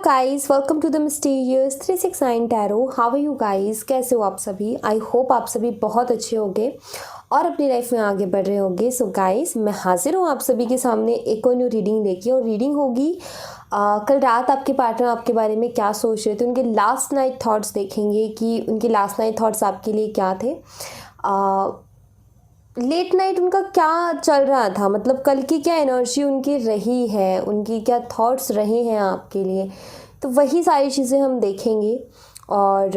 Guys, welcome to the mysterious 369 tarot. How are you guys? कैसे हो आप सभी? आई होप आप सभी बहुत अच्छे होंगे और अपनी लाइफ में आगे बढ़ रहे होंगे। सो गाइस, मैं हाजिर हूँ आप सभी के सामने एक और न्यू रीडिंग लेके। और रीडिंग होगी कल रात आपके पार्टनर आपके बारे में क्या सोच रहे थे, उनके लास्ट नाइट थॉट्स देखेंगे कि उनके लास्ट नाइट थॉट्स आपके लिए क्या थे। लेट नाइट उनका क्या चल रहा था, मतलब कल की क्या एनर्जी उनकी रही है, उनकी क्या थॉट्स रहे हैं आपके लिए, तो वही सारी चीज़ें हम देखेंगे। और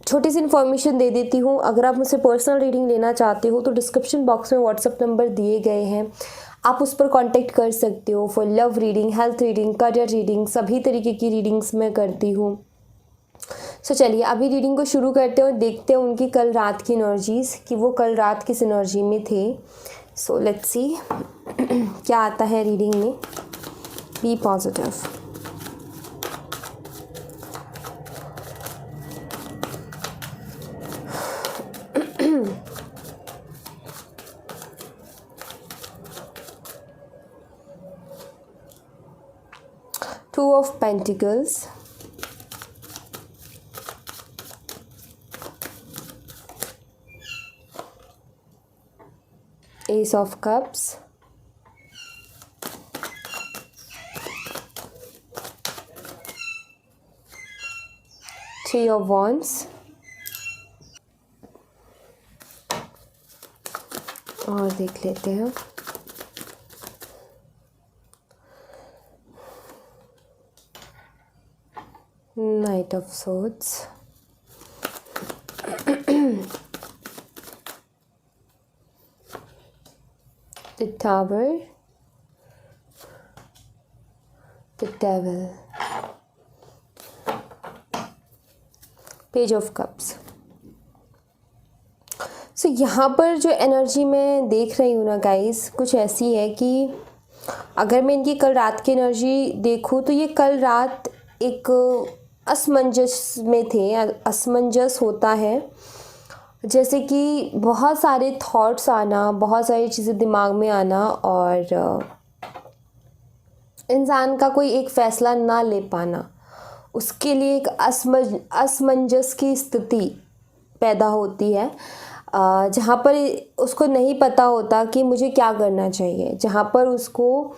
छोटी सी इन्फॉर्मेशन दे देती हूँ, अगर आप मुझसे पर्सनल रीडिंग लेना चाहते हो तो डिस्क्रिप्शन बॉक्स में व्हाट्सअप नंबर दिए गए हैं, आप उस पर कांटेक्ट कर सकते हो for love reading, health reading, career reading, सभी तरीके की रीडिंग्स मैं करती हूँ। सो चलिए अभी रीडिंग को शुरू करते हैं और देखते हैं उनकी कल रात की एनर्जीज़ कि वो कल रात किस एनर्जी में थे। सो लेट्स सी क्या आता है रीडिंग में। Be positive. Two of pentacles, Ace of Cups, Three of Wands और देख लेते हैं Knight of Swords, the Tower, the Devil, Page of Cups। सो यहाँ पर जो एनर्जी मैं देख रही हूँ ना गाइस, कुछ ऐसी है कि अगर मैं इनकी कल रात की एनर्जी देखूँ तो ये कल रात एक असमंजस में थे। असमंजस होता है जैसे कि बहुत सारे थॉट्स आना, बहुत सारी चीज़ें दिमाग में आना और इंसान का कोई एक फ़ैसला ना ले पाना, उसके लिए एक असमंजस की स्थिति पैदा होती है जहाँ पर उसको नहीं पता होता कि मुझे क्या करना चाहिए, जहाँ पर उसको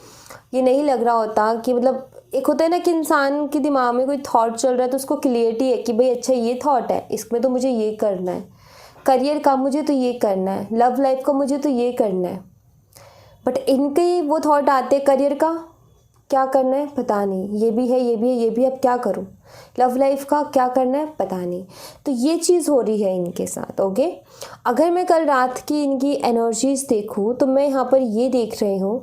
ये नहीं लग रहा होता कि मतलब एक होता है ना कि इंसान के दिमाग में कोई थॉट चल रहा है तो उसको क्लियरिटी है कि भाई अच्छा ये थॉट है, इसमें तो मुझे ये करना है, करियर का मुझे तो ये करना है, लव लाइफ का मुझे तो ये करना है। बट इनके वो थॉट आते हैं करियर का क्या करना है पता नहीं, ये भी है ये भी है ये भी, अब क्या करूँ, लव लाइफ का क्या करना है पता नहीं। तो ये चीज़ हो रही है इनके साथ। ओके, अगर मैं कल रात की इनकी एनर्जीज देखूँ तो मैं यहाँ पर ये देख रही हूँ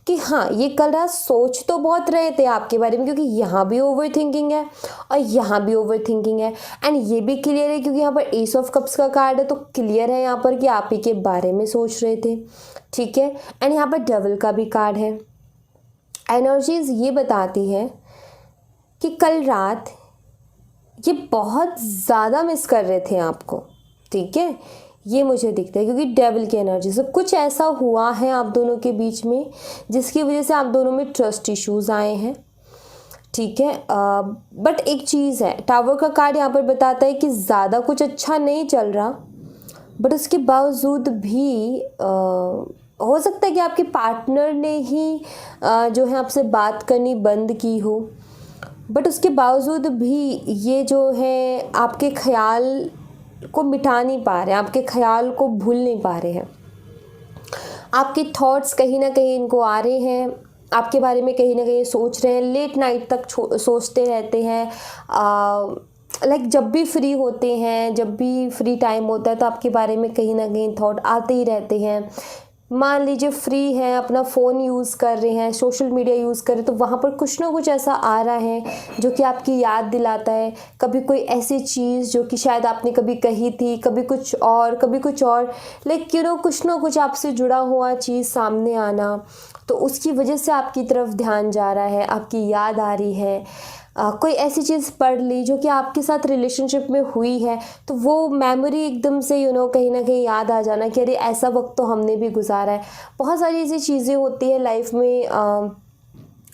कि हाँ, ये कल रात सोच तो बहुत रहे थे आपके बारे में, क्योंकि यहाँ भी ओवर थिंकिंग है और यहाँ भी ओवर थिंकिंग है। एंड ये भी क्लियर है क्योंकि यहाँ पर एस ऑफ कप्स का कार्ड है, तो क्लियर है यहाँ पर कि आप ही के बारे में सोच रहे थे। ठीक है, एंड यहाँ पर डेविल का भी कार्ड है। एनर्जीज ये बताती है कि कल रात ये बहुत ज़्यादा मिस कर रहे थे आपको। ठीक है, ये मुझे दिखता है क्योंकि डेविल की एनर्जी से कुछ ऐसा हुआ है आप दोनों के बीच में जिसकी वजह से आप दोनों में ट्रस्ट इश्यूज़ आए हैं। ठीक है, बट एक चीज़ है, टावर का कार्ड यहाँ पर बताता है कि ज़्यादा कुछ अच्छा नहीं चल रहा, बट उसके बावजूद भी हो सकता है कि आपके पार्टनर ने ही जो है आपसे बात करनी बंद की हो, बट उसके बावजूद भी ये जो है आपके ख्याल को मिटा नहीं पा रहे हैं, आपके ख्याल को भूल नहीं पा रहे हैं। आपके थॉट्स कहीं ना कहीं इनको आ रहे हैं, आपके बारे में कहीं ना कहीं सोच रहे हैं, लेट नाइट तक सोचते रहते हैं। लाइक जब भी फ्री होते हैं, जब भी फ्री टाइम होता है तो आपके बारे में कहीं ना कहीं थॉट आते ही रहते हैं। मान लीजिए फ्री हैं, अपना फ़ोन यूज़ कर रहे हैं, सोशल मीडिया यूज़ कर रहे हैं, तो वहाँ पर कुछ ना कुछ ऐसा आ रहा है जो कि आपकी याद दिलाता है कभी कोई ऐसी चीज़ जो कि शायद आपने कभी कही थी, कभी कुछ और, कभी कुछ और, लाइक कुछ ना कुछ आपसे जुड़ा हुआ चीज़ सामने आना, तो उसकी वजह से आपकी तरफ ध्यान जा रहा है, आपकी याद आ रही है। कोई ऐसी चीज़ पढ़ ली जो कि आपके साथ रिलेशनशिप में हुई है, तो वो मेमोरी एकदम से कहीं ना कहीं याद आ जाना कि अरे ऐसा वक्त तो हमने भी गुजारा है। बहुत सारी ऐसी चीज़ें होती है लाइफ में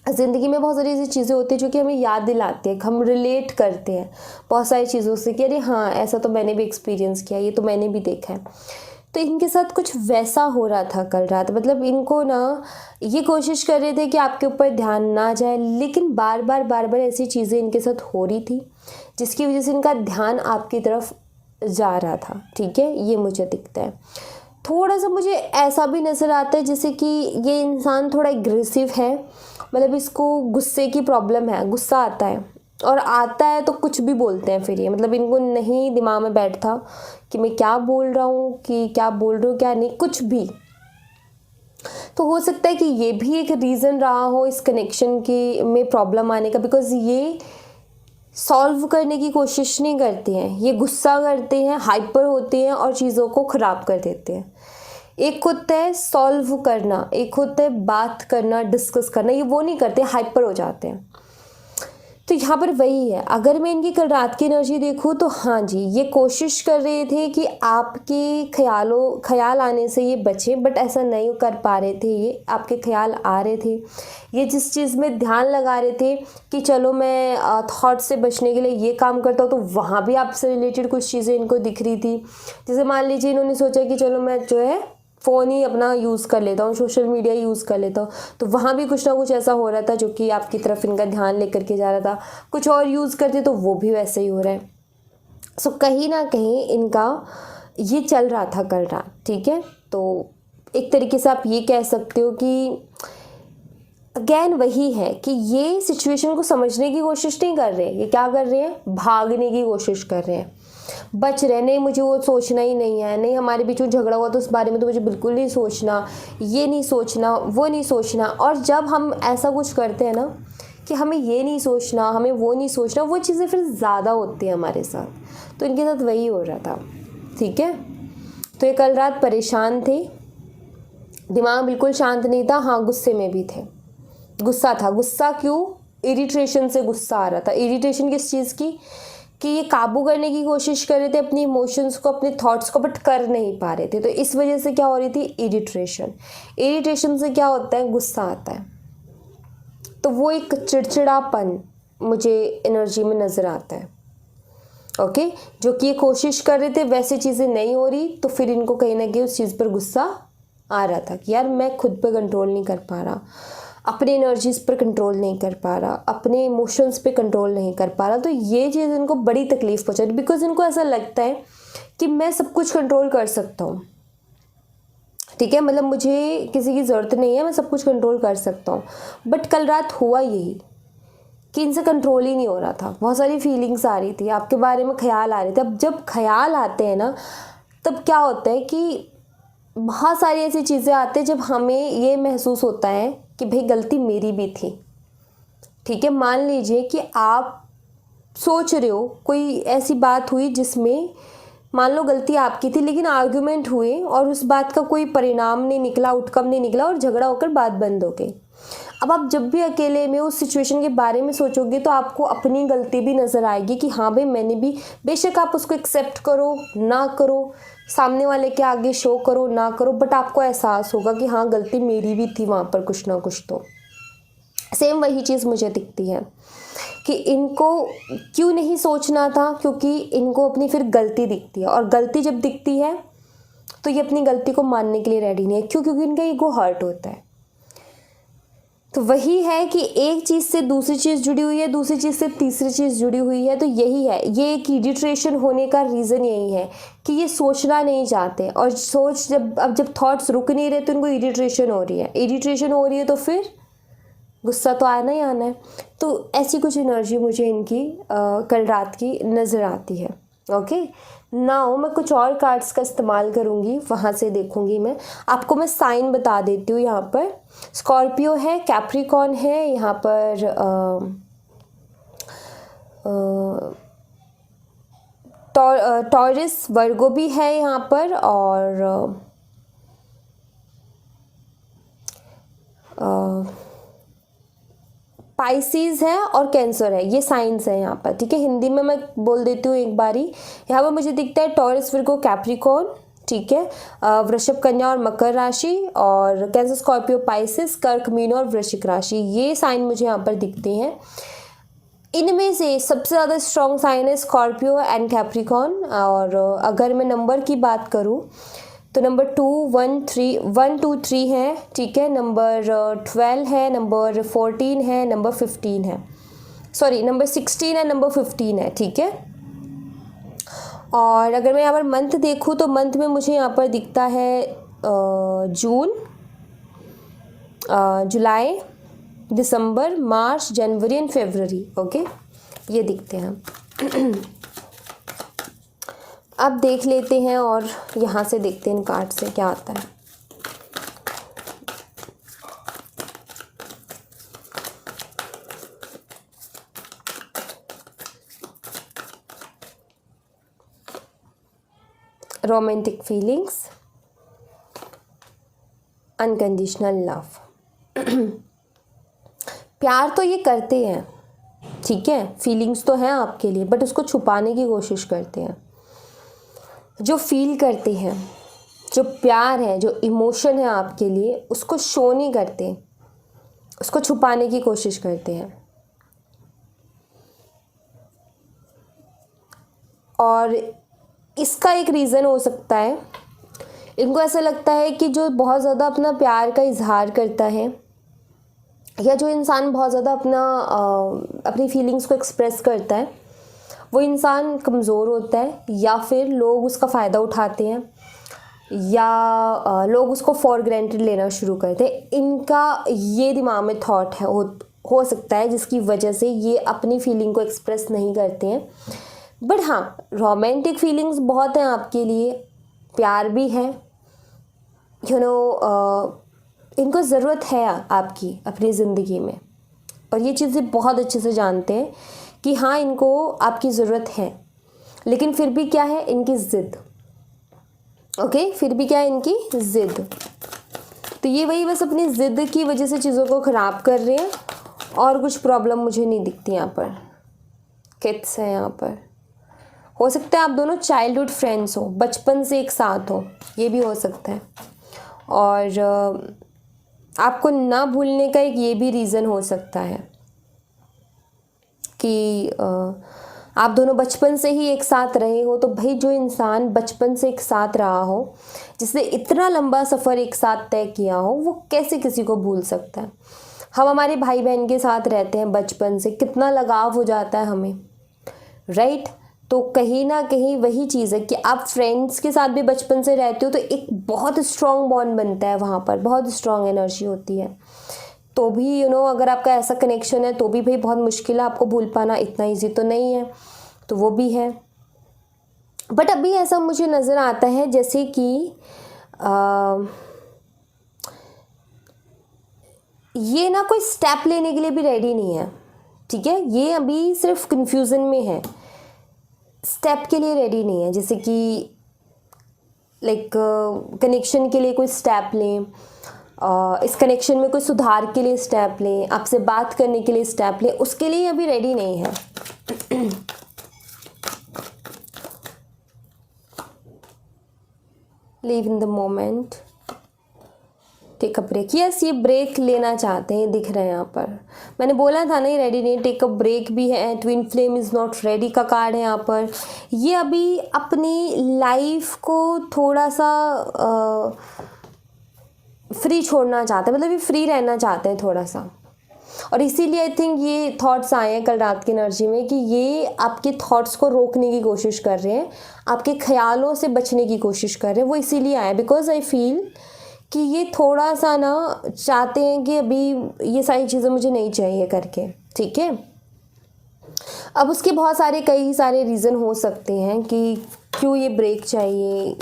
ज़िंदगी में बहुत सारी ऐसी चीज़ें होती हैं जो कि हमें याद दिलाती है, हम रिलेट करते हैं बहुत सारी चीज़ों से कि अरे हाँ, ऐसा तो मैंने भी एक्सपीरियंस किया, ये तो मैंने भी देखा है। तो इनके साथ कुछ वैसा हो रहा था कल रात, मतलब इनको ना ये कोशिश कर रहे थे कि आपके ऊपर ध्यान ना जाए, लेकिन बार बार ऐसी चीज़ें इनके साथ हो रही थी जिसकी वजह से इनका ध्यान आपकी तरफ जा रहा था। ठीक है, ये मुझे दिखता है। थोड़ा सा मुझे ऐसा भी नज़र आता है जैसे कि ये इंसान थोड़ा एग्रेसिव है, मतलब इसको गुस्से की प्रॉब्लम है, गुस्सा आता है और आता है तो कुछ भी बोलते हैं फिर ये, मतलब इनको नहीं दिमाग में बैठता कि मैं क्या बोल रहा हूँ, कि क्या बोल रही हूँ क्या नहीं, कुछ भी। तो हो सकता है कि ये भी एक रीज़न रहा हो इस कनेक्शन की में प्रॉब्लम आने का, बिकॉज़ ये सॉल्व करने की कोशिश नहीं करते हैं, ये गुस्सा करते हैं, हाइपर होते हैं और चीज़ों को ख़राब कर देते हैं। एक होता है सॉल्व करना, एक होता है बात करना, डिस्कस करना, ये वो नहीं करते, हाइपर हो जाते हैं। तो यहाँ पर वही है, अगर मैं इनकी कल रात की एनर्जी देखूँ तो हाँ जी, ये कोशिश कर रहे थे कि आपके ख्याल आने से ये बचें, बट ऐसा नहीं कर पा रहे थे। ये आपके ख्याल आ रहे थे, ये जिस चीज़ में ध्यान लगा रहे थे कि चलो मैं थॉट से बचने के लिए ये काम करता हूँ, तो वहाँ भी आपसे रिलेटेड कुछ चीज़ें इनको दिख रही थी। जैसे मान लीजिए इन्होंने सोचा कि चलो मैं जो है फ़ोन ही अपना यूज़ कर लेता हूँ, सोशल मीडिया यूज़ कर लेता हूँ, तो वहाँ भी कुछ ना कुछ ऐसा हो रहा था जो कि आपकी तरफ इनका ध्यान लेकर के जा रहा था। कुछ और यूज़ करते तो वो भी वैसे ही हो रहा है। सो कहीं ना कहीं इनका ये चल रहा था कल रात। ठीक है, तो एक तरीके से आप ये कह सकते हो कि अगेन वही है कि ये सिचुएशन को समझने की कोशिश नहीं कर रहे, ये क्या कर रहे हैं, भागने की कोशिश कर रहे हैं, बच रहे। नहीं, मुझे वो सोचना ही नहीं है, नहीं हमारे बीच में झगड़ा हुआ तो उस बारे में तो मुझे बिल्कुल नहीं सोचना, ये नहीं सोचना, वो नहीं सोचना। और जब हम ऐसा कुछ करते हैं ना कि हमें ये नहीं सोचना, हमें वो नहीं सोचना, वो चीज़ें फिर ज़्यादा होती हैं हमारे साथ। तो इनके साथ वही हो रहा था। ठीक है, तो ये कल रात परेशान थे, दिमाग बिल्कुल शांत नहीं था। हाँ, गुस्से में भी थे, गुस्सा था। गुस्सा क्यों? इरिटेशन से गुस्सा आ रहा था। इरिटेशन किस चीज़ की? कि ये काबू करने की कोशिश कर रहे थे अपनी इमोशंस को, अपने थॉट्स को, बट कर नहीं पा रहे थे। तो इस वजह से क्या हो रही थी? इरिटेशन। इरिटेशन से क्या होता है? गुस्सा आता है। तो वो एक चिड़चिड़ापन मुझे एनर्जी में नज़र आता है। ओके, जो कि ये कोशिश कर रहे थे वैसे चीज़ें नहीं हो रही, तो फिर इनको कहीं ना कहीं उस चीज़ पर गुस्सा आ रहा था कि यार मैं खुद पे कंट्रोल नहीं कर पा रहा, अपनी एनर्जीज पर कंट्रोल नहीं कर पा रहा, अपने इमोशंस पे कंट्रोल नहीं कर पा रहा। तो ये चीज़ इनको बड़ी तकलीफ़ पहुंचा रही, बिकॉज इनको ऐसा लगता है कि मैं सब कुछ कंट्रोल कर सकता हूँ। ठीक है, मतलब मुझे किसी की ज़रूरत नहीं है, मैं सब कुछ कंट्रोल कर सकता हूँ। बट कल रात हुआ यही कि इनसे कंट्रोल ही नहीं हो रहा था। बहुत सारी फीलिंग्स आ रही थी, आपके बारे में ख्याल आ रहे थे। अब जब ख्याल आते हैं ना, तब क्या होता है कि बहुत सारी ऐसी चीज़ें आती हैं जब हमें ये महसूस होता है कि भाई गलती मेरी भी थी। ठीक है, मान लीजिए कि आप सोच रहे हो कोई ऐसी बात हुई जिसमें मान लो गलती आपकी थी, लेकिन आर्गुमेंट हुए और उस बात का कोई परिणाम नहीं निकला, आउटकम नहीं निकला और झगड़ा होकर बात बंद हो गई। अब आप जब भी अकेले में उस सिचुएशन के बारे में सोचोगे तो आपको अपनी गलती भी नज़र आएगी कि हाँ भाई मैंने भी, बेशक आप उसको एक्सेप्ट करो ना करो, सामने वाले के आगे शो करो ना करो, बट आपको एहसास होगा कि हाँ गलती मेरी भी थी वहाँ पर कुछ ना कुछ। तो सेम वही चीज़ मुझे दिखती है कि इनको क्यों नहीं सोचना था, क्योंकि इनको अपनी फिर गलती दिखती है, और गलती जब दिखती है तो ये अपनी गलती को मानने के लिए रेडी नहीं है। क्यों? क्योंकि इनका ईगो हर्ट होता है। तो वही है कि एक चीज़ से दूसरी चीज़ जुड़ी हुई है, दूसरी चीज़ से तीसरी चीज़ जुड़ी हुई है। तो यही है, ये एक इरिटेशन होने का रीज़न यही है कि ये सोचना नहीं चाहते, और सोच जब थॉट्स रुक नहीं रहे तो इनको इरिटेशन हो रही है। इरिटेशन हो रही है तो फिर गुस्सा तो आना ही आना है। तो ऐसी कुछ एनर्जी मुझे इनकी कल रात की नज़र आती है। ओके, नाउ मैं कुछ और कार्ड्स का इस्तेमाल करूँगी, वहाँ से देखूँगी मैं आपको। मैं साइन बता देती हूँ। यहाँ पर स्कॉर्पियो है, कैप्रिकॉर्न है, यहाँ पर टॉरस वर्गो भी है यहाँ पर, और पाइसिस है और कैंसर है। ये साइंस है यहाँ पर। ठीक है, हिंदी में मैं बोल देती हूँ एक बारी। यहाँ पर मुझे दिखता है टॉरस, वर्गो, कैप्रिकॉर्न, ठीक है, वृषभ, कन्या और मकर राशि, और कैंसर, स्कॉर्पियो, पाइसिस, कर्क, मीन और वृश्चिक राशि, ये साइन मुझे यहाँ पर दिखते हैं। इनमें से सबसे ज़्यादा स्ट्रॉन्ग साइन है स्कॉर्पियो एंड कैप्रिकॉर्न। और अगर मैं नंबर की बात करूँ तो नंबर 1 2 3 है, ठीक है, नंबर 12 है, नंबर 14 है, नंबर 15 है, सॉरी नंबर 16 है, नंबर 15 है, ठीक है। और अगर मैं यहाँ पर मंथ देखूँ तो मंथ में मुझे यहाँ पर दिखता है जून, जुलाई, दिसंबर, मार्च, जनवरी एंड फरवरी। ओके, ये दिखते हैं। अब देख लेते हैं और यहाँ से देखते हैं इन कार्ड से क्या आता है। Romantic feelings, unconditional love. प्यार तो ये करते हैं, ठीक है, फीलिंग्स तो हैं आपके लिए, बट उसको छुपाने की कोशिश करते हैं। जो फील करते हैं, जो प्यार है, जो इमोशन है आपके लिए, उसको शो नहीं करते, उसको छुपाने की कोशिश करते हैं। और इसका एक रीज़न हो सकता है, इनको ऐसा लगता है कि जो बहुत ज़्यादा अपना प्यार का इजहार करता है, या जो इंसान बहुत ज़्यादा अपनी फीलिंग्स को एक्सप्रेस करता है, वो इंसान कमज़ोर होता है, या फिर लोग उसका फ़ायदा उठाते हैं, या लोग उसको फॉर ग्रांटेड लेना शुरू करते हैं। इनका ये दिमाग में थॉट है, हो सकता है, जिसकी वजह से ये अपनी फीलिंग को एक्सप्रेस नहीं करते हैं। बट हाँ, रोमांटिक फीलिंग्स बहुत हैं आपके लिए, प्यार भी है, इनको ज़रूरत है आपकी अपनी ज़िंदगी में, और ये चीज़ें बहुत अच्छे से जानते हैं कि हाँ, इनको आपकी ज़रूरत है। लेकिन फिर भी क्या है, इनकी ज़िद। ओके, फिर भी क्या है, इनकी ज़िद। तो ये वही बस अपनी ज़िद की वजह से चीज़ों को ख़राब कर रहे हैं, और कुछ प्रॉब्लम मुझे नहीं दिखती यहाँ पर। किड्स है यहाँ पर, हो सकता है आप दोनों चाइल्डहुड फ्रेंड्स हो, बचपन से एक साथ हो, ये भी हो सकता है। और आपको ना भूलने का एक ये भी रीज़न हो सकता है कि आप दोनों बचपन से ही एक साथ रहे हो। तो भाई, जो इंसान बचपन से एक साथ रहा हो, जिसने इतना लंबा सफ़र एक साथ तय किया हो, वो कैसे किसी को भूल सकता है। हम हमारे भाई बहन के साथ रहते हैं बचपन से, कितना लगाव हो जाता है हमें, राइट। तो कहीं ना कहीं वही चीज़ है कि आप फ्रेंड्स के साथ भी बचपन से रहते हो, तो एक बहुत स्ट्रॉन्ग बॉन्ड बनता है वहाँ पर, बहुत स्ट्रॉन्ग एनर्जी होती है। तो भी अगर आपका ऐसा कनेक्शन है, तो भी भाई बहुत मुश्किल है आपको भूल पाना, इतना ईजी तो नहीं है, तो वो भी है। बट अभी ऐसा मुझे नज़र आता है जैसे कि ये ना कोई स्टेप लेने के लिए भी रेडी नहीं है, ठीक है। ये अभी सिर्फ कन्फ्यूज़न में है, स्टेप के लिए रेडी नहीं है। जैसे कि लाइक कनेक्शन के लिए कोई स्टेप लें, इस कनेक्शन में कोई सुधार के लिए स्टेप लें, आपसे बात करने के लिए स्टेप लें, उसके लिए अभी रेडी नहीं है। Live in the moment, take a break. Yes, ये ब्रेक लेना चाहते हैं, दिख रहे हैं यहाँ पर। मैंने बोला था ना, ये रेडी नहीं, टेक अ ब्रेक भी है। Twin flame is not ready का कार्ड है यहाँ पर। ये अभी अपनी लाइफ को थोड़ा सा फ्री छोड़ना चाहते हैं, मतलब ये फ्री रहना चाहते हैं थोड़ा सा। और इसीलिए आई थिंक ये थॉट्स आए हैं कल रात की एनर्जी में कि ये आपके थॉट्स को रोकने की कोशिश कर रहे हैं, आपके ख्यालों से बचने की कोशिश कर रहे हैं। वो इसीलिए आए बिकॉज आई फील कि ये थोड़ा सा ना चाहते हैं कि अभी ये सारी चीज़ें मुझे नहीं चाहिए करके, ठीक है। अब उसके बहुत सारे कई सारे रीज़न हो सकते हैं कि क्यों ये ब्रेक चाहिए।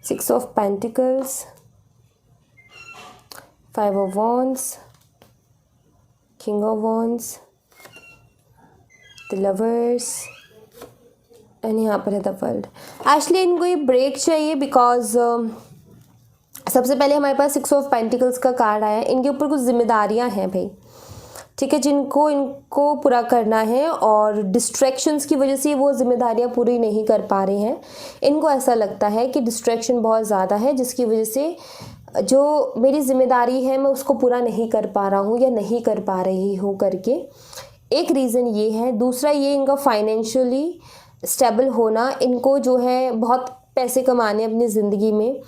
Six of Pentacles, Five of Wands, King of Wands, The Lovers, and यहाँ पर है द वर्ल्ड। एक्चुअली इनको ये ब्रेक चाहिए बिकॉज सबसे पहले हमारे पास 6 ऑफ पेंटिकल्स का कार्ड आया है। इनके ऊपर कुछ जिम्मेदारियाँ हैं भाई, ठीक है, जिनको इनको पूरा करना है और डिस्ट्रैक्शंस की वजह से वो जिम्मेदारियां पूरी नहीं कर पा रहे हैं। इनको ऐसा लगता है कि डिस्ट्रैक्शन बहुत ज़्यादा है, जिसकी वजह से जो मेरी जिम्मेदारी है मैं उसको पूरा नहीं कर पा रहा हूँ या नहीं कर पा रही हूँ करके। एक रीज़न ये है। दूसरा ये इनका फाइनेंशियली स्टेबल होना, इनको जो है बहुत पैसे कमाने अपनी ज़िंदगी में,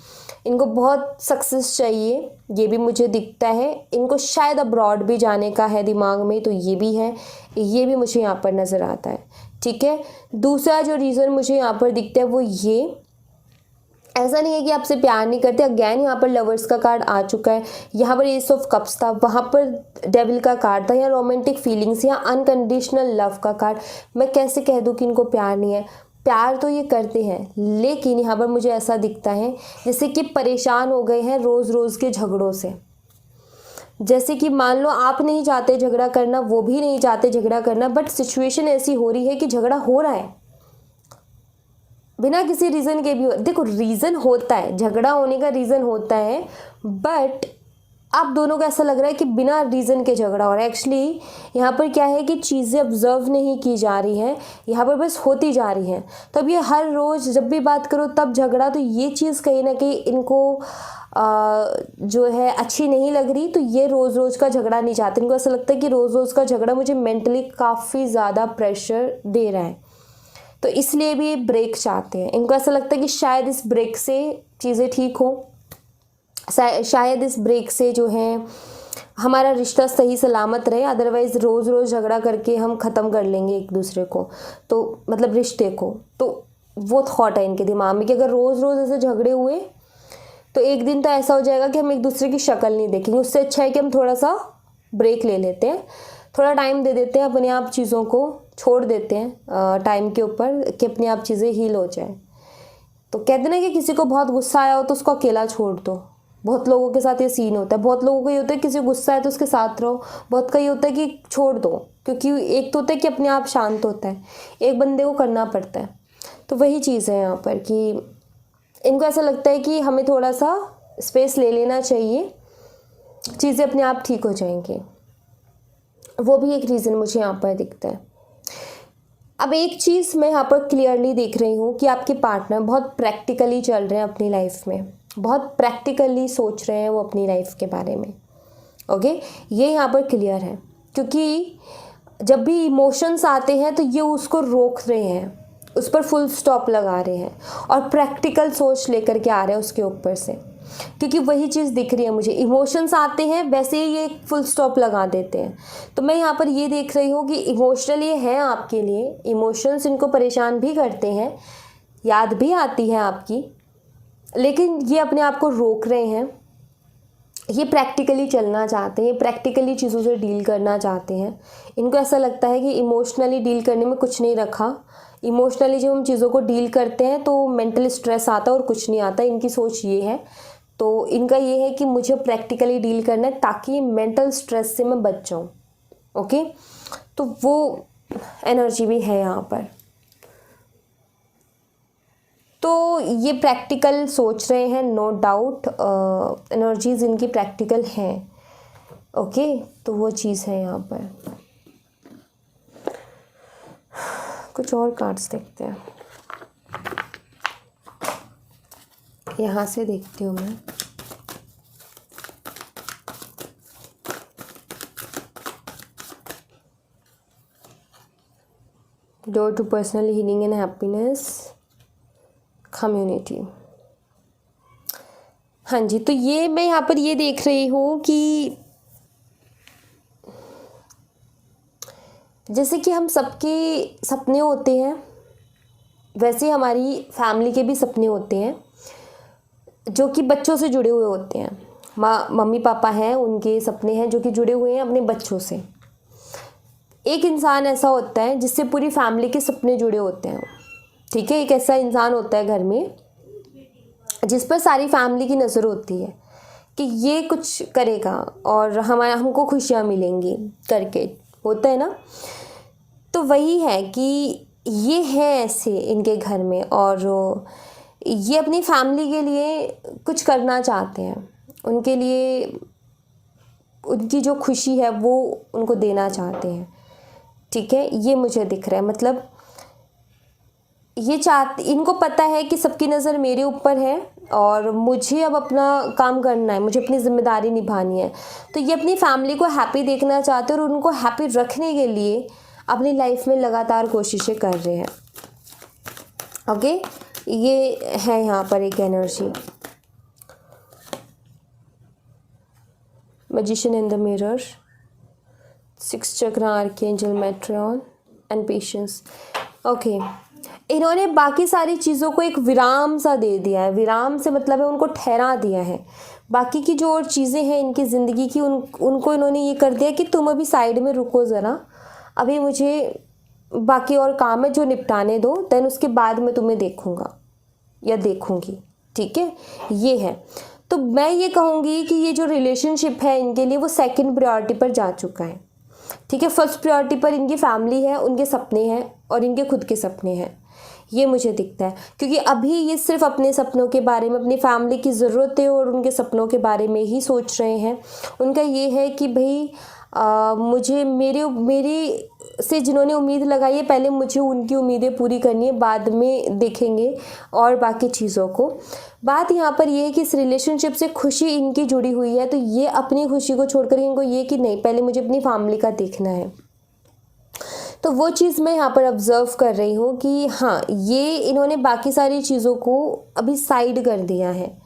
इनको बहुत सक्सेस चाहिए, ये भी मुझे दिखता है। इनको शायद अब्रॉड भी जाने का है दिमाग में, तो ये भी है, ये भी मुझे यहाँ पर नज़र आता है। ठीक है, दूसरा जो रीज़न मुझे यहाँ पर दिखता है वो ये, ऐसा नहीं है कि आपसे प्यार नहीं करते। अगेन यहाँ पर लवर्स का कार्ड आ चुका है, यहाँ पर एस ऑफ कप्स था, वहाँ पर डेविल का कार्ड था, या रोमांटिक फीलिंग्स या अनकंडीशनल लव का कार्ड। मैं कैसे कह दूँ कि इनको प्यार नहीं है? प्यार तो ये करते हैं, लेकिन यहाँ पर मुझे ऐसा दिखता है जैसे कि परेशान हो गए हैं रोज़ रोज़ के झगड़ों से। जैसे कि मान लो आप नहीं चाहते झगड़ा करना, वो भी नहीं चाहते झगड़ा करना, बट सिचुएशन ऐसी हो रही है कि झगड़ा हो रहा है बिना किसी रीज़न के भी। देखो, रीज़न होता है, झगड़ा होने का रीज़न होता है, बट आप दोनों को ऐसा लग रहा है कि बिना रीज़न के झगड़ा हो रहा है। एक्चुअली यहाँ पर क्या है कि चीज़ें ऑब्जर्व नहीं की जा रही हैं, यहाँ पर बस होती जा रही हैं। तब ये हर रोज़ जब भी बात करो तब झगड़ा, तो ये चीज़ कहीं ना कहीं इनको जो है अच्छी नहीं लग रही। तो ये रोज़ रोज़ का झगड़ा नहीं चाहते। इनको ऐसा लगता है कि रोज़ रोज़ का झगड़ा मुझे मेंटली काफ़ी ज़्यादा प्रेशर दे रहा है, तो इसलिए भी ये ब्रेक चाहते हैं। इनको ऐसा लगता है कि शायद इस ब्रेक से चीज़ें ठीक हो, शायद इस ब्रेक से जो है हमारा रिश्ता सही सलामत रहे, अदरवाइज़ रोज़ रोज़ झगड़ा करके हम ख़त्म कर लेंगे एक दूसरे को, तो मतलब रिश्ते को। तो वो थॉट है इनके दिमाग में कि अगर रोज़ रोज़ ऐसे झगड़े हुए तो एक दिन तो ऐसा हो जाएगा कि हम एक दूसरे की शक्ल नहीं देखेंगे। उससे अच्छा है कि हम थोड़ा सा ब्रेक ले लेते हैं, थोड़ा टाइम दे देते हैं, अपने आप चीज़ों को छोड़ देते हैं टाइम के ऊपर, कि अपने आप चीज़ें हील हो जाए। तो कहते हैं ना कि किसी को बहुत गुस्सा आया हो तो उसको अकेला छोड़ दो। बहुत लोगों के साथ ये सीन होता है। बहुत लोगों को ये होता है कि किसी को गुस्सा है तो उसके साथ रहो, बहुत का ये होता है कि छोड़ दो, क्योंकि एक तो होता है कि अपने आप शांत होता है, एक बंदे को करना पड़ता है। तो वही चीज़ है यहाँ पर कि इनको ऐसा लगता है कि हमें थोड़ा सा स्पेस ले लेना चाहिए, चीज़ें अपने आप ठीक हो जाएंगी। वो भी एक रीज़न मुझे यहाँ पर दिखता है। अब एक चीज़ मैं यहाँ पर क्लियरली देख रही हूँ कि आपके पार्टनर बहुत प्रैक्टिकली चल रहे हैं अपनी लाइफ में, बहुत प्रैक्टिकली सोच रहे हैं वो अपनी लाइफ के बारे में। ओके, ये यहाँ पर क्लियर है, क्योंकि जब भी इमोशंस आते हैं तो ये उसको रोक रहे हैं, उस पर फुल स्टॉप लगा रहे हैं और प्रैक्टिकल सोच लेकर के आ रहे हैं उसके ऊपर से, क्योंकि वही चीज़ दिख रही है मुझे। इमोशंस आते हैं वैसे ही ये फुल स्टॉप लगा देते हैं। तो मैं यहाँ पर ये देख रही हूँ कि इमोशनल ये हैं आपके लिए, इमोशंस इनको परेशान भी करते हैं, याद भी आती है आपकी, लेकिन ये अपने आप को रोक रहे हैं। ये प्रैक्टिकली चलना चाहते हैं, ये प्रैक्टिकली चीज़ों से डील करना चाहते हैं। इनको ऐसा लगता है कि इमोशनली डील करने में कुछ नहीं रखा, इमोशनली जब हम चीज़ों को डील करते हैं तो मेंटल स्ट्रेस आता है और कुछ नहीं आता। इनकी सोच ये है। तो इनका ये है कि मुझे प्रैक्टिकली डील करना है ताकि मेंटल स्ट्रेस से मैं बच जाऊँ। ओके, तो वो एनर्जी भी है यहाँ पर। तो ये प्रैक्टिकल सोच रहे हैं, नो डाउट, एनर्जीज इनकी प्रैक्टिकल हैं। ओके, तो वो चीज़ है यहाँ पर। कुछ और कार्ड्स देखते हैं, यहाँ से देखती हूँ मैं। Door to personal healing and happiness, community. हाँ जी, तो ये मैं यहाँ पर ये देख रही हूँ कि जैसे कि हम सबके सपने होते हैं, वैसे हमारी फैमिली के भी सपने होते हैं जो कि बच्चों से जुड़े हुए होते हैं। मम्मी पापा हैं, उनके सपने हैं जो कि जुड़े हुए हैं अपने बच्चों से। एक इंसान ऐसा होता है जिससे पूरी फैमिली के सपने जुड़े होते हैं। ठीक है, एक ऐसा इंसान होता है घर में जिस पर सारी फैमिली की नज़र होती है कि ये कुछ करेगा और हमको खुशियाँ मिलेंगी करके, होता है ना। तो वही है कि ये है ऐसे इनके घर में, और ये अपनी फैमिली के लिए कुछ करना चाहते हैं, उनके लिए उनकी जो खुशी है वो उनको देना चाहते हैं। ठीक है, ये मुझे दिख रहा है। मतलब ये इनको पता है कि सबकी नज़र मेरे ऊपर है और मुझे अब अपना काम करना है, मुझे अपनी ज़िम्मेदारी निभानी है। तो ये अपनी फैमिली को हैप्पी देखना चाहते हैं और उनको हैप्पी रखने के लिए अपनी लाइफ में लगातार कोशिशें कर रहे हैं। ओके, ये है यहाँ पर एक energy. Magician in the mirror, 6 चक्र आर्कएंजल मेट्रियन एंड पेशेंस। ओके, इन्होंने बाकी सारी चीज़ों को एक विराम सा दे दिया है। विराम से मतलब है उनको ठहरा दिया है। बाकी की जो और चीज़ें हैं इनकी ज़िंदगी की, उनको इन्होंने ये कर दिया कि तुम अभी साइड में रुको ज़रा, अभी मुझे बाकी और काम है जो निपटाने दो, देन उसके बाद मैं तुम्हें देखूँगा या देखूँगी। ठीक है, ये है। तो मैं ये कहूँगी कि ये जो रिलेशनशिप है इनके लिए वो सेकंड प्रायोरिटी पर जा चुका है। ठीक है, फर्स्ट प्रायोरिटी पर इनकी फैमिली है, उनके सपने हैं और इनके खुद के सपने हैं। ये मुझे दिखता है, क्योंकि अभी ये सिर्फ अपने सपनों के बारे में, अपनी फैमिली की ज़रूरतें और उनके सपनों के बारे में ही सोच रहे हैं। उनका ये है कि भाई मुझे मेरे से जिन्होंने उम्मीद लगाई है, पहले मुझे उनकी उम्मीदें पूरी करनी है, बाद में देखेंगे और बाकी चीज़ों को। बात यहाँ पर ये है कि इस रिलेशनशिप से खुशी इनकी जुड़ी हुई है, तो ये अपनी खुशी को छोड़कर इनको ये कि नहीं, पहले मुझे अपनी फैमिली का देखना है। तो वो चीज़ मैं यहाँ पर ऑब्ज़र्व कर रही हूँ कि हाँ, ये इन्होंने बाकी सारी चीज़ों को अभी साइड कर दिया है,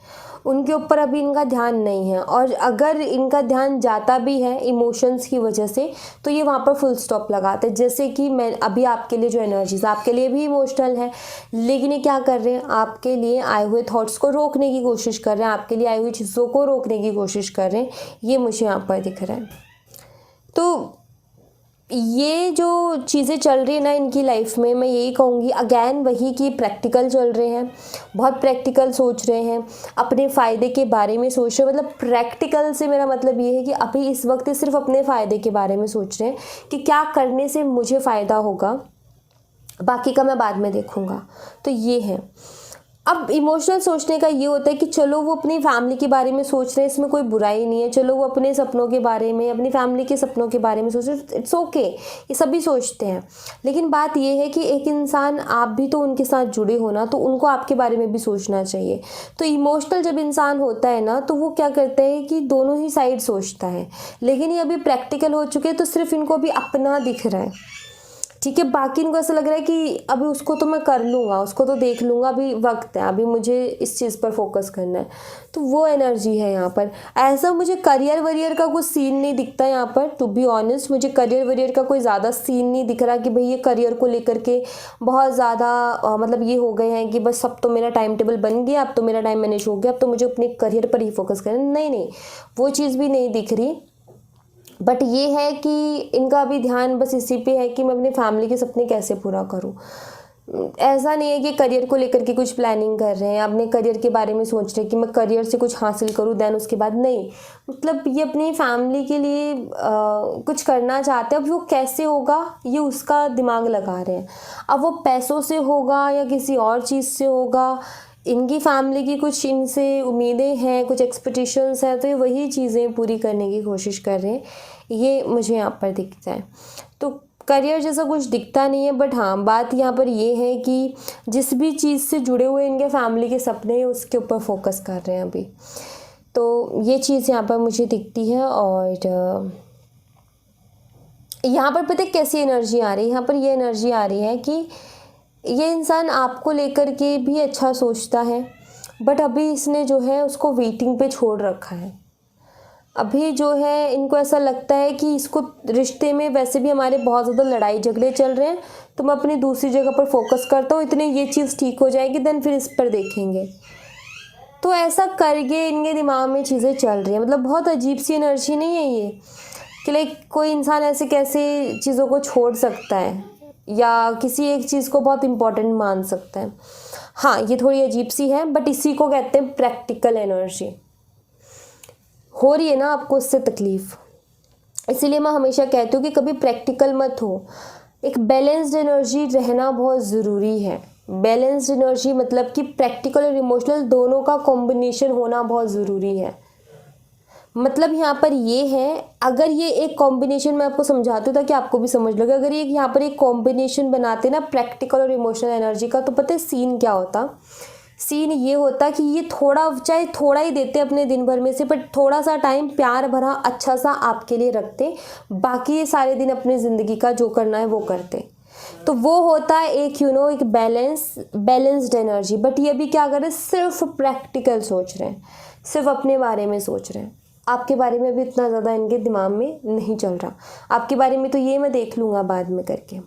उनके ऊपर अभी इनका ध्यान नहीं है। और अगर इनका ध्यान जाता भी है इमोशंस की वजह से, तो ये वहाँ पर फुल स्टॉप लगाते हैं। जैसे कि मैं अभी आपके लिए जो एनर्जीज आपके लिए भी इमोशनल है, लेकिन ये क्या कर रहे हैं, आपके लिए आए हुए थॉट्स को रोकने की कोशिश कर रहे हैं, आपके लिए आई हुई चीज़ों को रोकने की कोशिश कर रहे हैं। ये मुझे यहाँ पर दिख रहा है। तो ये जो चीज़ें चल रही है ना इनकी लाइफ में, मैं यही कहूँगी अगैन वही कि प्रैक्टिकल चल रहे हैं, बहुत प्रैक्टिकल सोच रहे हैं, अपने फ़ायदे के बारे में सोच रहे हैं। मतलब प्रैक्टिकल से मेरा मतलब ये है कि अभी इस वक्त सिर्फ अपने फ़ायदे के बारे में सोच रहे हैं कि क्या करने से मुझे फ़ायदा होगा, बाकी का मैं बाद में देखूँगा। तो ये है। अब इमोशनल सोचने का ये होता है कि चलो वो अपनी फैमिली के बारे में सोच रहे हैं, इसमें कोई बुराई नहीं है। चलो वो अपने सपनों के बारे में, अपनी फैमिली के सपनों के बारे में सोच रहे हैं, इट्स ओके, ये सभी सोचते हैं। लेकिन बात ये है कि एक इंसान, आप भी तो उनके साथ जुड़े हो ना, तो उनको आपके बारे में भी सोचना चाहिए। तो इमोशनल जब इंसान होता है ना, तो वो क्या करता है कि दोनों ही साइड सोचता है। लेकिन ये अभी प्रैक्टिकल हो चुके हैं, तो सिर्फ इनको अभी अपना दिख रहा है। ठीक है, बाकी इनको ऐसा लग रहा है कि अभी उसको तो मैं कर लूँगा, उसको तो देख लूँगा, अभी वक्त है, अभी मुझे इस चीज़ पर फोकस करना है। तो वो एनर्जी है यहाँ पर। ऐसा मुझे करियर वरियर का कुछ सीन नहीं दिखता यहाँ पर, टू बी ऑनेस्ट। मुझे करियर वरियर का कोई ज़्यादा सीन नहीं दिख रहा कि भाई ये करियर को लेकर के बहुत ज़्यादा मतलब ये हो गए हैं कि बस अब तो मेरा टाइम टेबल बन गया, अब तो मेरा टाइम मैनेज हो गया, अब तो मुझे अपने करियर पर ही फोकस करना है। नहीं, वो चीज़ भी नहीं दिख रही। बट ये है कि इनका अभी ध्यान बस इसी पे है कि मैं अपनी फैमिली के सपने कैसे पूरा करूं। ऐसा नहीं है कि करियर को लेकर के कुछ प्लानिंग कर रहे हैं, अपने करियर के बारे में सोच रहे हैं कि मैं करियर से कुछ हासिल करूं, देन उसके बाद नहीं, मतलब ये अपनी फैमिली के लिए कुछ करना चाहते हैं। अब वो कैसे होगा ये उसका दिमाग लगा रहे हैं। अब वो पैसों से होगा या किसी और चीज़ से होगा, इनकी फैमिली की कुछ इनसे उम्मीदें हैं, कुछ एक्सपेक्टेशंस हैं, तो ये वही चीज़ें पूरी करने की कोशिश कर रहे हैं। ये मुझे यहाँ पर दिखता है। तो करियर जैसा कुछ दिखता नहीं है, बट हाँ, बात यहाँ पर ये है कि जिस भी चीज़ से जुड़े हुए इनके फैमिली के सपने हैं उसके ऊपर फोकस कर रहे हैं अभी। तो ये चीज़ यहाँ पर मुझे दिखती है। और यहाँ पर पता है कैसी एनर्जी आ रही है, यहाँ पर ये एनर्जी आ रही है कि ये इंसान आपको लेकर के भी अच्छा सोचता है, बट अभी इसने जो है उसको वेटिंग पे छोड़ रखा है। अभी जो है इनको ऐसा लगता है कि इसको रिश्ते में वैसे भी हमारे बहुत ज़्यादा लड़ाई झगड़े चल रहे हैं, तो मैं अपनी दूसरी जगह पर फोकस करता हूँ, इतने ये चीज़ ठीक हो जाएगी, देन फिर इस पर देखेंगे। तो ऐसा करके इनके दिमाग में चीज़ें चल रही हैं। मतलब बहुत अजीब सी एनर्जी नहीं है ये कि लाइक कोई इंसान ऐसे कैसे चीज़ों को छोड़ सकता है या किसी एक चीज़ को बहुत इम्पोर्टेंट मान सकता है। हाँ, ये थोड़ी अजीब सी है, बट इसी को कहते हैं प्रैक्टिकल एनर्जी। हो रही है ना आपको उससे तकलीफ़, इसीलिए मैं हमेशा कहती हूँ कि कभी प्रैक्टिकल मत हो। एक बैलेंस्ड एनर्जी रहना बहुत ज़रूरी है। बैलेंस्ड एनर्जी मतलब कि प्रैक्टिकल और इमोशनल दोनों का कॉम्बिनेशन होना बहुत ज़रूरी है। मतलब यहाँ पर ये है, अगर ये एक कॉम्बिनेशन मैं आपको समझाती हूँ ताकि आपको भी समझ लगे, अगर ये यहाँ पर एक कॉम्बिनेशन बनाते ना प्रैक्टिकल और इमोशनल एनर्जी का, तो पता है सीन क्या होता? सीन ये होता कि ये थोड़ा, चाहे थोड़ा ही देते अपने दिन भर में से, बट थोड़ा सा टाइम प्यार भरा अच्छा सा आपके लिए रखते, बाकी ये सारे दिन अपनी ज़िंदगी का जो करना है वो करते। तो वो होता है एक एक बैलेंस्ड एनर्जी। बट ये भी क्या कर रहे हैं, सिर्फ प्रैक्टिकल सोच रहे हैं, सिर्फ अपने बारे में सोच रहे हैं। आपके बारे में भी इतना ज़्यादा इनके दिमाग में नहीं चल रहा। आपके बारे में तो ये मैं देख लूँगा बाद में करके,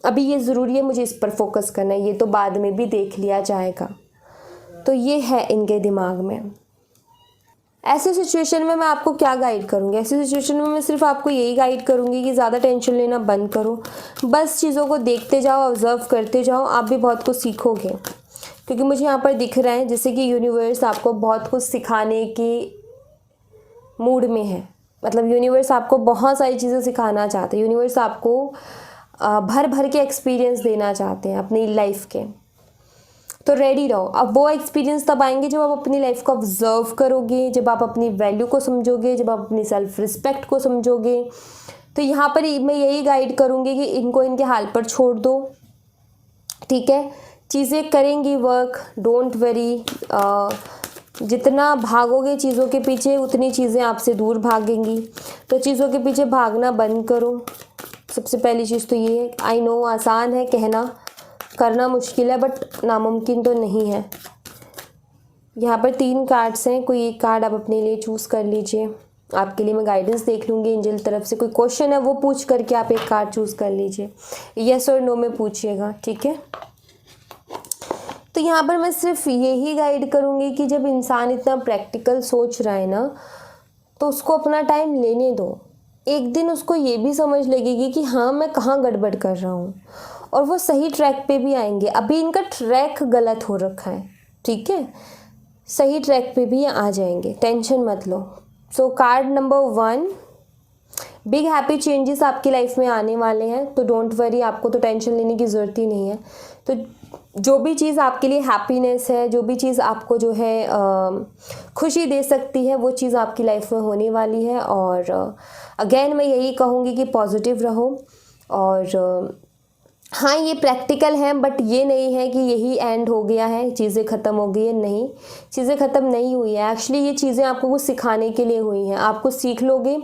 अभी ये ज़रूरी है मुझे इस पर फोकस करना है, ये तो बाद में भी देख लिया जाएगा। तो ये है इनके दिमाग में। ऐसे सिचुएशन में मैं आपको क्या गाइड करूँगी? ऐसी सिचुएशन में मैं सिर्फ आपको यही गाइड करूँगी कि ज़्यादा टेंशन लेना बंद करो, बस चीज़ों को देखते जाओ, ऑब्जर्व करते जाओ, आप भी बहुत कुछ सीखोगे। क्योंकि मुझे यहाँ पर दिख रहा है जैसे कि यूनिवर्स आपको बहुत कुछ सिखाने की मूड में है। मतलब यूनिवर्स आपको बहुत सारी चीज़ें सिखाना चाहते हैं। यूनिवर्स आपको भर भर के एक्सपीरियंस देना चाहते हैं अपनी लाइफ के। तो रेडी रहो। अब वो एक्सपीरियंस तब आएंगे जब आप अपनी लाइफ को ऑब्जर्व करोगे, जब आप अपनी वैल्यू को समझोगे, जब आप अपनी सेल्फ रिस्पेक्ट को समझोगे। तो यहाँ पर मैं यही गाइड करूँगी कि इनको इनके हाल पर छोड़ दो, ठीक है? चीज़ें करेंगी वर्क, डोंट वरी। जितना भागोगे चीज़ों के पीछे उतनी चीज़ें आपसे दूर भागेंगी। तो चीज़ों के पीछे भागना बंद करो। सबसे पहली चीज़ तो ये है, आई नो आसान है कहना, करना मुश्किल है, बट नामुमकिन तो नहीं है। यहाँ पर 3 कार्ड्स हैं, कोई एक कार्ड आप अपने लिए चूज़ कर लीजिए। आपके लिए मैं गाइडेंस देख लूँगी एंजल तरफ से। कोई क्वेश्चन है वो पूछ करके आप एक कार्ड चूज़ कर लीजिए, येस और नो में पूछिएगा, ठीक है? तो यहाँ पर मैं सिर्फ यही गाइड करूँगी कि जब इंसान इतना प्रैक्टिकल सोच रहा है ना, तो उसको अपना टाइम लेने दो। एक दिन उसको ये भी समझ लगेगी कि हाँ मैं कहाँ गड़बड़ कर रहा हूँ, और वो सही ट्रैक पे भी आएंगे। अभी इनका ट्रैक गलत हो रखा है, ठीक है? सही ट्रैक पे भी आ जाएंगे, टेंशन मत लो। So card number 1, big happy changes आपकी लाइफ में आने वाले हैं। तो डोंट वरी, आपको तो टेंशन लेने की ज़रूरत ही नहीं है। तो जो भी चीज़ आपके लिए हैप्पीनेस है, जो भी चीज़ आपको जो है खुशी दे सकती है, वो चीज़ आपकी लाइफ में होने वाली है। और अगेन मैं यही कहूँगी कि पॉजिटिव रहो। और हाँ ये प्रैक्टिकल है, बट ये नहीं है कि यही एंड हो गया है, चीज़ें ख़त्म हो गई है। नहीं, चीज़ें ख़त्म नहीं हुई है। एक्चुअली ये चीज़ें आपको कुछ सिखाने के लिए हुई हैं। आप कुछ सीख लोगे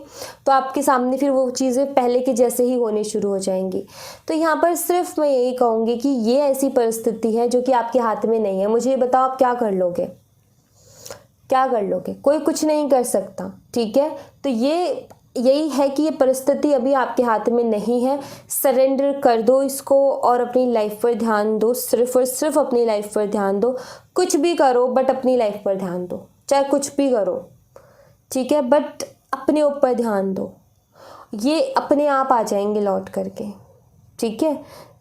तो आपके सामने फिर वो चीज़ें पहले के जैसे ही होने शुरू हो जाएंगी। तो यहाँ पर सिर्फ मैं यही कहूँगी कि ये ऐसी परिस्थिति है जो कि आपके हाथ में नहीं है। मुझे ये बताओ आप क्या कर लोगे? क्या कर लोगे? कोई कुछ नहीं कर सकता, ठीक है? तो यही है कि ये परिस्थिति अभी आपके हाथ में नहीं है। सरेंडर कर दो इसको और अपनी लाइफ पर ध्यान दो, सिर्फ और सिर्फ अपनी लाइफ पर ध्यान दो। कुछ भी करो बट अपनी लाइफ पर ध्यान दो, चाहे कुछ भी करो, ठीक है? बट अपने ऊपर ध्यान दो, ये अपने आप आ जाएंगे लौट करके, ठीक है?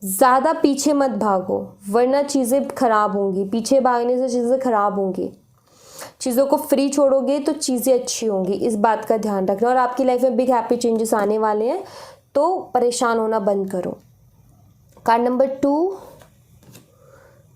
ज़्यादा पीछे मत भागो वरना चीज़ें ख़राब होंगी। पीछे भागने से चीज़ें ख़राब होंगी। चीज़ों को फ्री छोड़ोगे तो चीज़ें अच्छी होंगी, इस बात का ध्यान रखना। और आपकी लाइफ में बिग हैप्पी चेंजेस आने वाले हैं, तो परेशान होना बंद करो। Card number 2,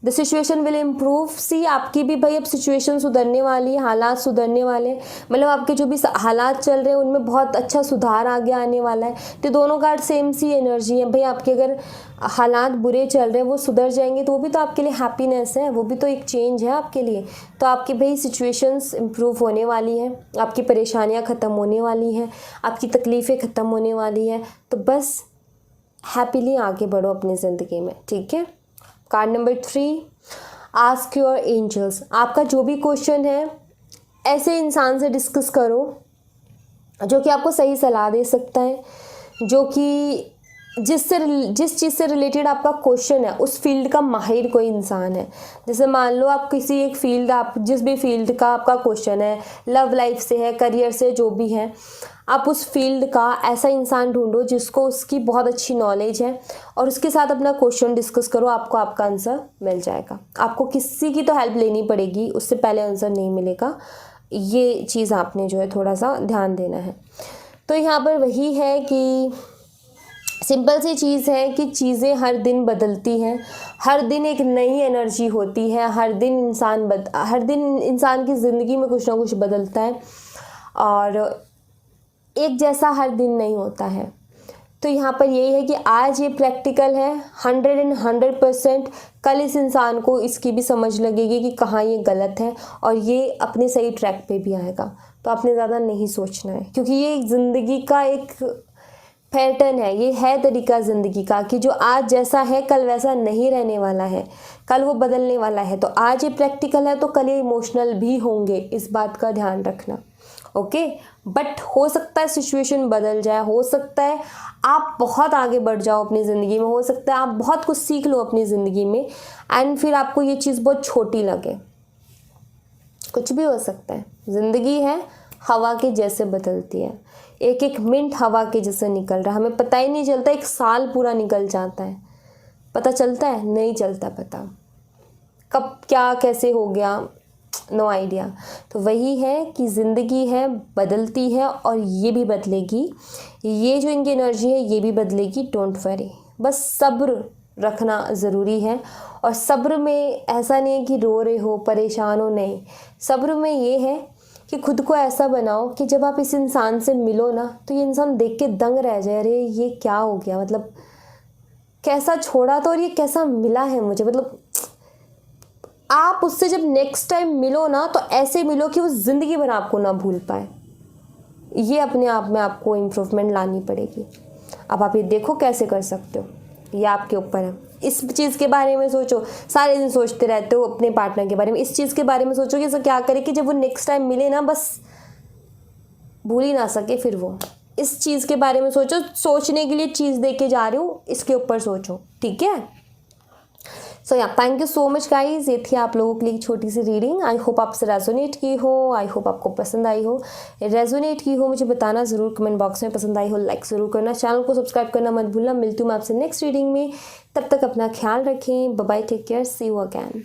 the situation will improve. सी आपकी भी भाई अब सिचुएशन सुधरने वाली है, हालात सुधरने वाले हैं। मतलब आपके जो भी हालात चल रहे हैं उनमें बहुत अच्छा सुधार आगे आने वाला है। तो दोनों कार्ड सेम सी एनर्जी है भाई। आपके अगर हालात बुरे चल रहे हैं वो सुधर जाएंगे तो वो भी तो आपके लिए हैप्पीनेस है, वो भी तो एक चेंज है आपके लिए। तो आपकी भाई सिचुएशंस इम्प्रूव होने वाली हैं, आपकी परेशानियाँ ख़त्म होने वाली हैं, आपकी तकलीफ़ें ख़त्म होने वाली हैं। तो बस हैप्पीली आगे बढ़ो अपनी ज़िंदगी में, ठीक है? Card number 3, ask your angels. आपका जो भी क्वेश्चन है ऐसे इंसान से डिस्कस करो जो कि आपको सही सलाह दे सकता है, जो कि जिस चीज़ से रिलेटेड आपका क्वेश्चन है उस फील्ड का माहिर कोई इंसान है। जैसे मान लो आप किसी एक फील्ड, आप जिस भी फील्ड का आपका क्वेश्चन है, लव लाइफ से है, करियर से, जो भी है, आप उस फील्ड का ऐसा इंसान ढूंढो जिसको उसकी बहुत अच्छी नॉलेज है और उसके साथ अपना क्वेश्चन डिस्कस करो। आपको आपका आंसर मिल जाएगा। आपको किसी की तो हेल्प लेनी पड़ेगी, उससे पहले आंसर नहीं मिलेगा। ये चीज़ आपने जो है थोड़ा सा ध्यान देना है। तो यहाँ पर वही है कि सिंपल सी चीज़ है कि चीज़ें हर दिन बदलती हैं, हर दिन एक नई एनर्जी होती है, हर दिन इंसान की ज़िंदगी में कुछ ना कुछ बदलता है। और एक जैसा हर दिन नहीं होता है। तो यहाँ पर यही है कि आज ये प्रैक्टिकल है 100% कल इस इंसान को इसकी भी समझ लगेगी कि कहाँ ये गलत है और ये अपने सही ट्रैक पे भी आएगा। तो आपने ज़्यादा नहीं सोचना है, क्योंकि ये ज़िंदगी का एक पैटर्न है, ये है तरीका ज़िंदगी का कि जो आज जैसा है कल वैसा नहीं रहने वाला है, कल वो बदलने वाला है। तो आज ये प्रैक्टिकल है तो कल ये इमोशनल भी होंगे, इस बात का ध्यान रखना। ओके, बट हो सकता है सिचुएशन बदल जाए, हो सकता है आप बहुत आगे बढ़ जाओ अपनी ज़िंदगी में, हो सकता है आप बहुत कुछ सीख लो अपनी ज़िंदगी में एंड फिर आपको ये चीज़ बहुत छोटी लगे। कुछ भी हो सकता है, ज़िंदगी है हवा के जैसे बदलती है, एक एक मिनट हवा के जैसे निकल रहा है, हमें पता ही नहीं चलता, एक साल पूरा निकल जाता है, पता चलता है? नहीं चलता पता, कब क्या कैसे हो गया, नो आइडिया। तो वही है कि ज़िंदगी है, बदलती है और ये भी बदलेगी, ये जो इनकी एनर्जी है ये भी बदलेगी, डोंट वरी। बस सब्र रखना ज़रूरी है। और सब्र में ऐसा नहीं है कि रो रहे हो, परेशान हो, नहीं। सब्र में ये है कि खुद को ऐसा बनाओ कि जब आप इस इंसान से मिलो ना तो ये इंसान देख के दंग रह जाए, अरे ये क्या हो गया, मतलब कैसा छोड़ा तो और ये कैसा मिला है मुझे। मतलब आप उससे जब नेक्स्ट टाइम मिलो ना तो ऐसे मिलो कि वो ज़िंदगी भर आपको ना भूल पाए। ये अपने आप में आपको इम्प्रूवमेंट लानी पड़ेगी। अब आप ये देखो कैसे कर सकते हो, ये आपके ऊपर है। इस चीज़ के बारे में सोचो, सारे दिन सोचते रहते हो अपने पार्टनर के बारे में, इस चीज़ के बारे में सोचो कि ऐसा क्या करे कि जब वो नेक्स्ट टाइम मिले ना बस भूल ही ना सके फिर वो। इस चीज़ के बारे में सोचो, सोचने के लिए चीज़ दे के जा रही हूँ, इसके ऊपर सोचो, ठीक है। सो या thank you so much guys, ये थी आप लोगों के लिए एक छोटी सी रीडिंग। आई होप आपसे रेजोनेट की हो, आई होप आपको पसंद आई हो। रेजोनेट की हो मुझे बताना ज़रूर कमेंट बॉक्स में, पसंद आई हो लाइक ज़रूर करना, चैनल को सब्सक्राइब करना मत भूलना। मिलती हूँ मैं आपसे नेक्स्ट रीडिंग में, तब तक अपना ख्याल रखें, bye bye, take care, see you again.